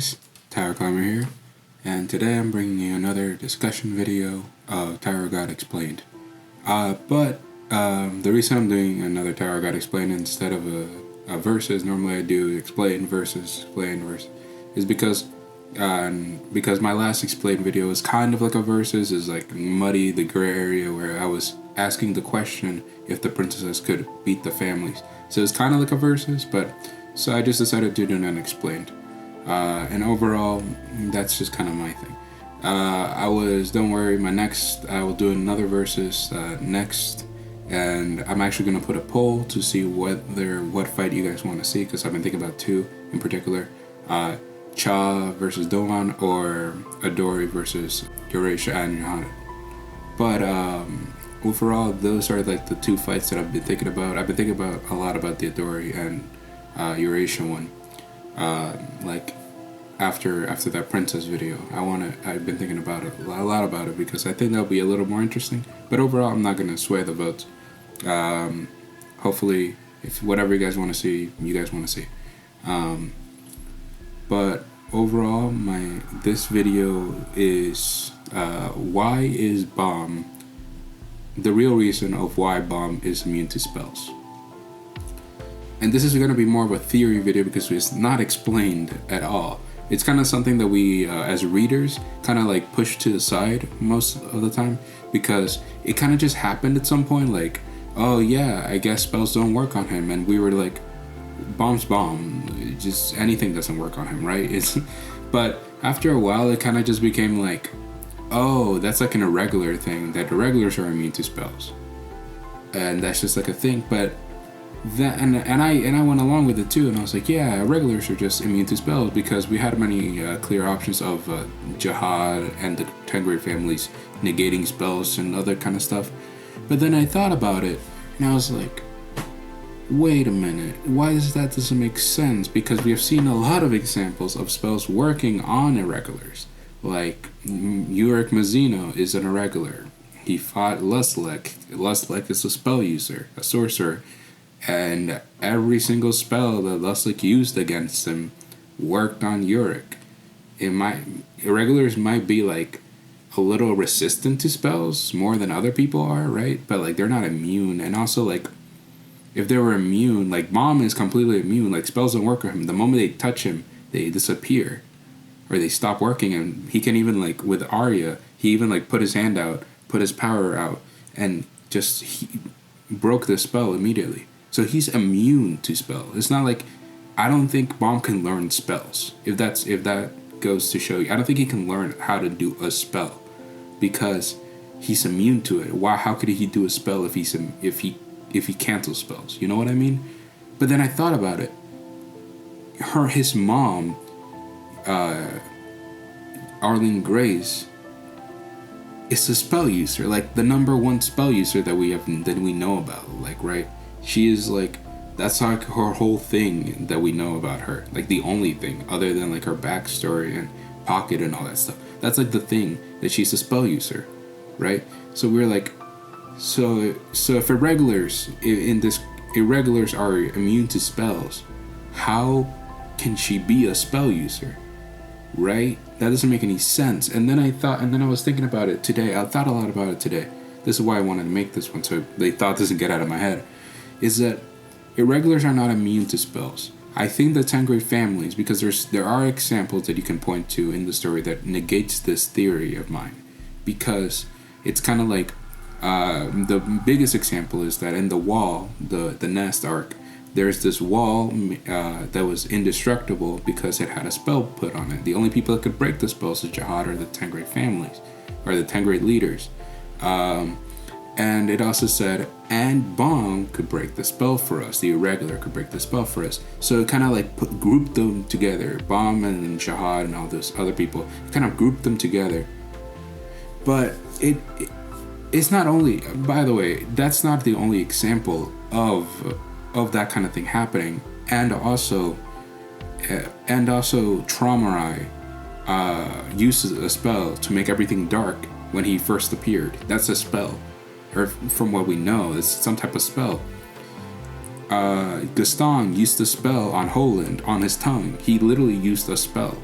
guys, Tower Climber here, and today I'm bringing you another discussion video of Tower God Explained. The reason I'm doing another Tower God Explained instead of a versus, normally I do explain versus, is because my last explained video is kind of like a versus, is like muddy, the gray area where I was asking the question if the princesses could beat the families. So it's kind of like a versus, so I just decided to do an unexplained. And overall, that's just kind of my thing. Don't worry, I will do another versus next, and I'm actually going to put a poll to see what fight you guys want to see, because I've been thinking about two in particular. Cha versus Doan, or Adori versus Eurasia and Johanna. But overall, those are like the two fights that I've been thinking about. I've been thinking about a lot about the Adori and Eurasia one. Like after that princess video, I've been thinking about it a lot about it, because I think that'll be a little more interesting. But overall, I'm not gonna sway the votes. Hopefully, if whatever you guys want to see, you guys want to see. But overall, this video is why is Bomb the real reason of why Bomb is immune to spells. And this is going to be more of a theory video because it's not explained at all. It's kind of something that we, as readers, kind of like push to the side most of the time, because it kind of just happened at some point, like, oh yeah, I guess spells don't work on him, and we were like, Bomb's Bomb, just anything doesn't work on him, right? But after a while, it kind of just became like, oh, that's like an irregular thing, that irregulars are immune to spells, and that's just like a thing. But and I went along with it too, and I was like, yeah, irregulars are just immune to spells, because we had many clear options of Jihad and the Tengri families negating spells and other kind of stuff. But then I thought about it, and I was like, wait a minute, why doesn't make sense? Because we have seen a lot of examples of spells working on irregulars. Like, Yurik Mazino is an irregular. He fought Lustlek. Lustlek is a spell user, a sorcerer. And every single spell that Lustlek used against him worked on Yurik. Irregulars might be like a little resistant to spells more than other people are, right? But like, they're not immune. And also, like, if they were immune, like Mom is completely immune, like spells don't work on him. The moment they touch him, they disappear, or they stop working. And he can even, like with Arya, he even like put his hand out, put his power out, and he broke the spell immediately. So he's immune to spell. It's not like, I don't think Bomb can learn spells. If that goes to show you, I don't think he can learn how to do a spell, because he's immune to it. Why? How could he do a spell if he cancels spells? You know what I mean? But then I thought about it. His mom, Arlene Grace, is a spell user, like the number one spell user that we know about. Like, right? She is like, that's like her whole thing that we know about her. Like the only thing, other than like her backstory and Pocket and all that stuff. That's like the thing, that she's a spell user, right? So we're like, so if irregulars are immune to spells, how can she be a spell user, right? That doesn't make any sense. And then I was thinking about it today. I thought a lot about it today. This is why I wanted to make this one, so the thought doesn't get out of my head. Is that irregulars are not immune to spells. I think the Tengri families, because there are examples that you can point to in the story that negates this theory of mine, because it's kind of like, the biggest example is that in the wall, the Nest arc, there's this wall that was indestructible because it had a spell put on it. The only people that could break the spells is Jihad or the Tengri families, or the Tengri leaders. And it also said, and Bomb could break the spell for us. The irregular could break the spell for us. So it kind of like grouped them together. Bomb and Jihad and all those other people, kind of grouped them together. But it's not only, by the way, that's not the only example of that kind of thing happening. And also Traumarai uses a spell to make everything dark when he first appeared. That's a spell. Or from what we know, it's some type of spell. Gaston used the spell on Holland, on his tongue. He literally used a spell.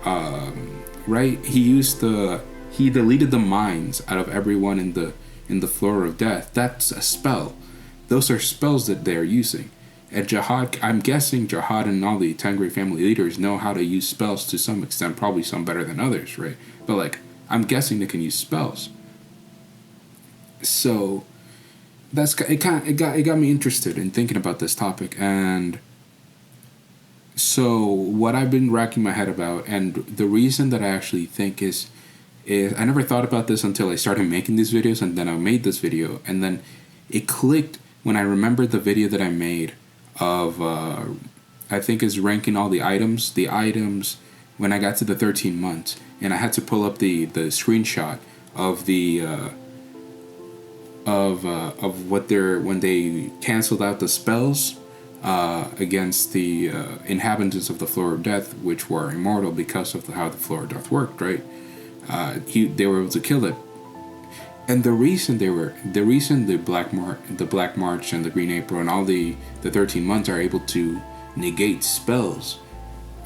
right? He deleted the minds out of everyone in the floor of death. That's a spell. Those are spells that they're using. And Jihad, I'm guessing Jihad and all the Tengri family leaders know how to use spells to some extent, probably some better than others, right? But like, I'm guessing they can use spells. So it got me interested in thinking about this topic. And so what I've been racking my head about, and the reason that I actually think is I never thought about this until I started making these videos, and then I made this video, and then it clicked when I remembered the video that I made of I think is ranking all the items when I got to the 13 months, and I had to pull up the screenshot of the of what when they canceled out the spells against the inhabitants of the floor of death, which were immortal because of how the floor of death worked, right? They were able to kill it. And the reason the Black March and the Green April and all the 13 months are able to negate spells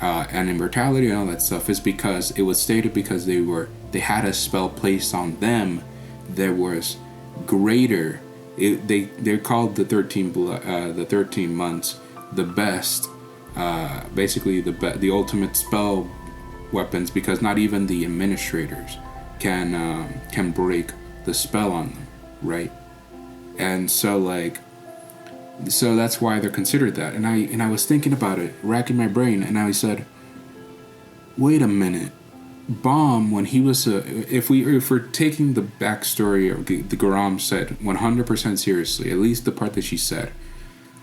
and immortality and all that stuff is because it was stated because they had a spell placed on them that was greater. They're called the 13 months the best, basically the ultimate spell weapons, because not even the administrators can break the spell on them, right? And so that's why they're considered that. And I was thinking about it, racking my brain, and I said, wait a minute. Baum, when he was if we're taking the backstory of the Garam said 100% seriously, at least the part that she said,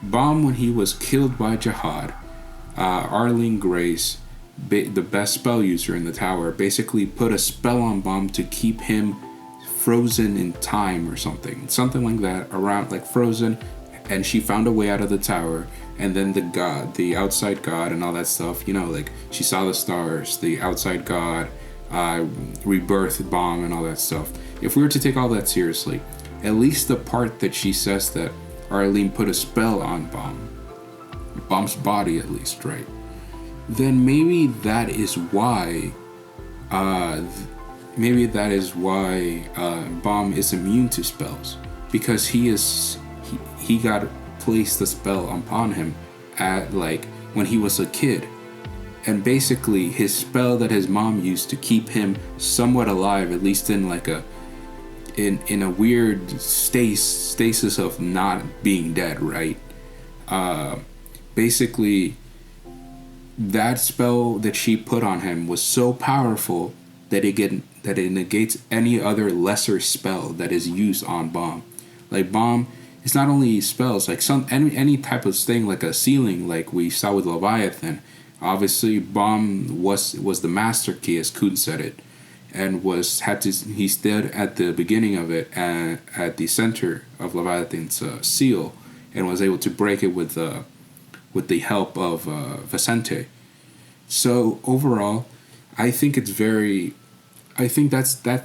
Baum, when he was killed by Jihad, Arlene Grace, the best spell user in the tower, basically put a spell on Baum to keep him frozen in time or something like that, around like frozen, and she found a way out of the tower. And then the outside god and all that stuff, like she saw the stars, the outside god rebirthed Baum and all that stuff. If we were to take all that seriously, at least the part that she says that Arlene put a spell on Baum's body, at least, right? Then maybe that is why Baum is immune to spells, because he got placed the spell upon him at when he was a kid, and basically his spell that his mom used to keep him somewhat alive, at least in in a weird stasis of not being dead, right? Basically that spell that she put on him was so powerful that it negates any other lesser spell that is used on Baum. Baum, it's not only spells, any type of thing, like a sealing, like we saw with Leviathan. Obviously, Baum was the master key, as Kuhn said it, and he stood at the beginning of it and at the center of Leviathan's seal, and was able to break it with the help of Vicente. So overall, I think that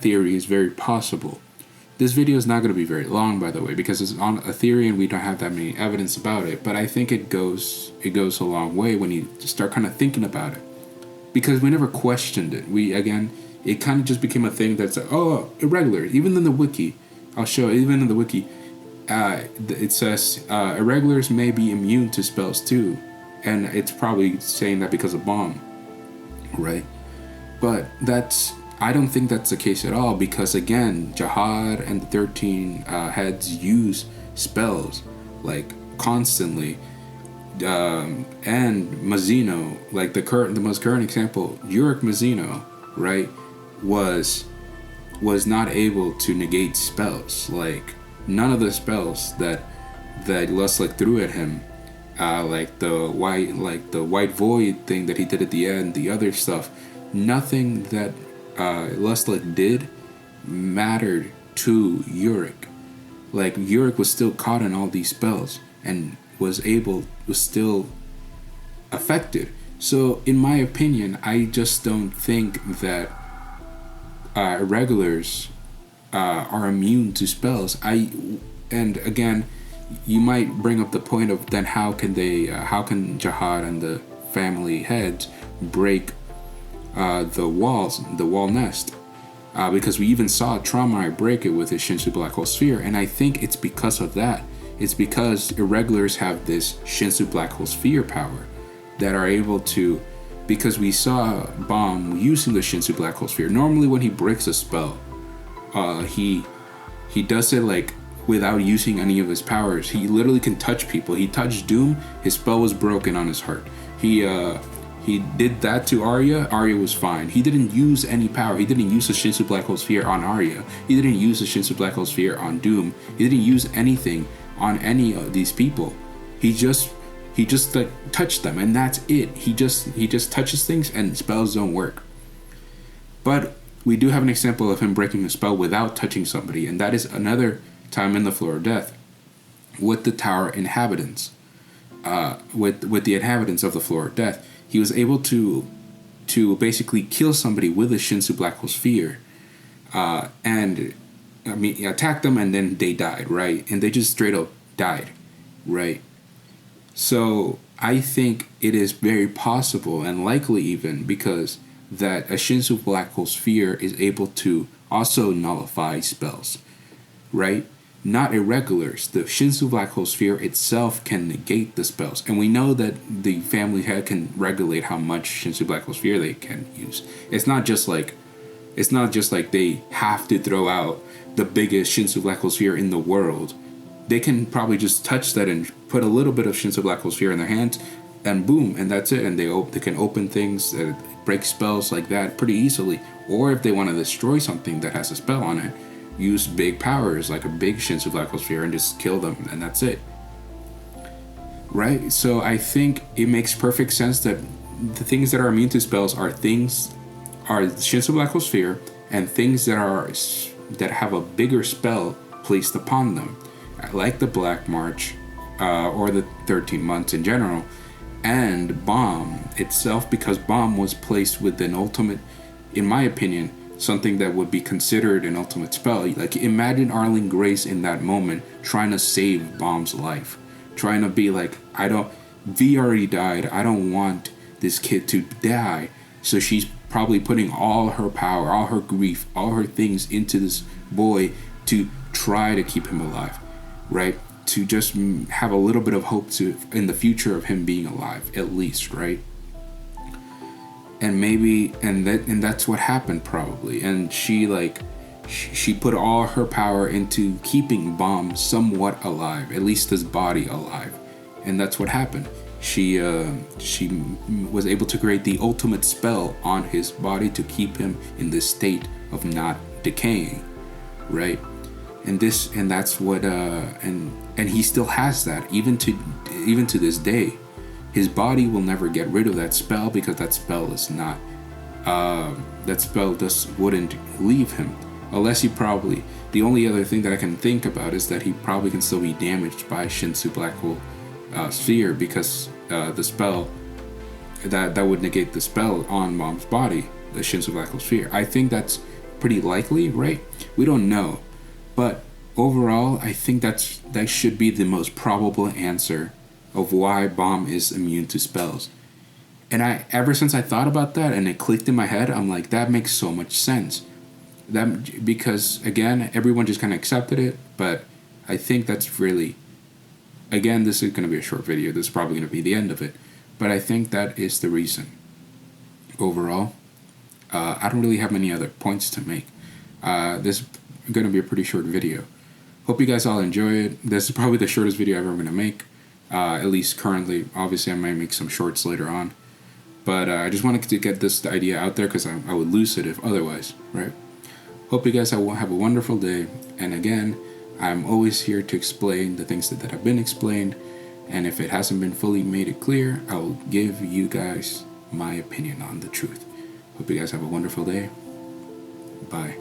theory is very possible. This video is not going to be very long, by the way, because it's on a theory and we don't have that many evidence about it. But I think it goes a long way when you start kind of thinking about it, because we never questioned it. It kind of just became a thing that's irregular. Even in the wiki, I'll show. Even in the wiki, it says irregulars may be immune to spells too, and it's probably saying that because of Baum, right? But I don't think that's the case at all, because again, Jihad and the 13 heads use spells constantly, and Mazzino, the most current example, Yurik Mazzino, right, was not able to negate spells. None of the spells that Lustig threw at him, the white void thing that he did at the end, the other stuff, nothing that Lustig did mattered to Yurik. Yurik was still caught in all these spells and was still affected. So in my opinion, I just don't think that irregulars are immune to spells. And again, you might bring up the point of then how can Jihad and the family heads break the wall nest. Because we even saw Traumai break it with his Shinsu black hole sphere, and I think it's because of that. It's because irregulars have this Shinsu black hole sphere power that are able to, because we saw Bomb using the Shinsu black hole sphere. Normally when he breaks a spell, he does it like without using any of his powers. He literally can touch people. He touched Doom, his spell was broken on his heart. He did that to Arya. Arya was fine. He didn't use any power. He didn't use the Shinsu Black Hole Sphere on Arya. He didn't use the Shinsu Black Hole Sphere on Doom. He didn't use anything on any of these people. He just like touched them, and that's it. He just touches things, and spells don't work. But we do have an example of him breaking a spell without touching somebody, and that is another time in the Floor of Death with the Tower inhabitants. With the inhabitants of the Floor of Death. He was able to basically kill somebody with a Shinsu Black Hole Sphere, and I mean, he attacked them and then they died, right? And they just straight up died, right? So I think it is very possible and likely even because that a Shinsu Black Hole Sphere is able to also nullify spells, right? Not irregulars. The Shinsu Black Hole Sphere itself can negate the spells. And we know that the family head can regulate how much Shinsu Black Hole Sphere they can use. It's not just like they have to throw out the biggest Shinsu Black Hole Sphere in the world. They can probably just touch that and put a little bit of Shinsu Black Hole Sphere in their hands, and boom, and that's it. And they can open things, break spells like that pretty easily. Or if they want to destroy something that has a spell on it, use big powers like a big Shinsu Black Hole Sphere and just kill them, and that's it. Right? So I think it makes perfect sense that the things that are immune to spells are the Shinsu Black Hole Sphere and things that have a bigger spell placed upon them, like the Black March or the 13 months in general, and Bomb itself, because Bomb was placed with an ultimate, in my opinion, something that would be considered an ultimate spell. Like, imagine Arlene Grace in that moment trying to save Bomb's life, trying to be like, V already died, I don't want this kid to die. So she's probably putting all her power, all her grief, all her things into this boy to try to keep him alive, right? To just have a little bit of hope in the future of him being alive, at least, right? And maybe, and that's what happened probably. And she put all her power into keeping Bomb somewhat alive, at least his body alive. And that's what happened. She was able to create the ultimate spell on his body to keep him in this state of not decaying, right? And that's what and he still has that even to this day. His body will never get rid of that spell because that spell is not, that spell just wouldn't leave him. Unless the only other thing that I can think about is that he probably can still be damaged by Shinsu Black Hole Sphere, because the spell, that would negate the spell on Mom's body, the Shinsu Black Hole Sphere. I think that's pretty likely, right? We don't know. But overall, I think that should be the most probable answer of why Bomb is immune to spells. And ever since I thought about that and it clicked in my head, I'm like, that makes so much sense. Because again, everyone just kind of accepted it, but I think that's really, again, this is going to be a short video. This is probably going to be the end of it, but I think that is the reason. Overall, I don't really have many other points to make. This is going to be a pretty short video. Hope you guys all enjoy it. This is probably the shortest video I'm ever going to make. At least currently. Obviously I might make some shorts later on, but I just wanted to get this idea out there because I would lose it if otherwise, right? Hope you guys have a wonderful day, and again, I'm always here to explain the things that have been explained, and if it hasn't been fully made it clear, I will give you guys my opinion on the truth. Hope you guys have a wonderful day. Bye.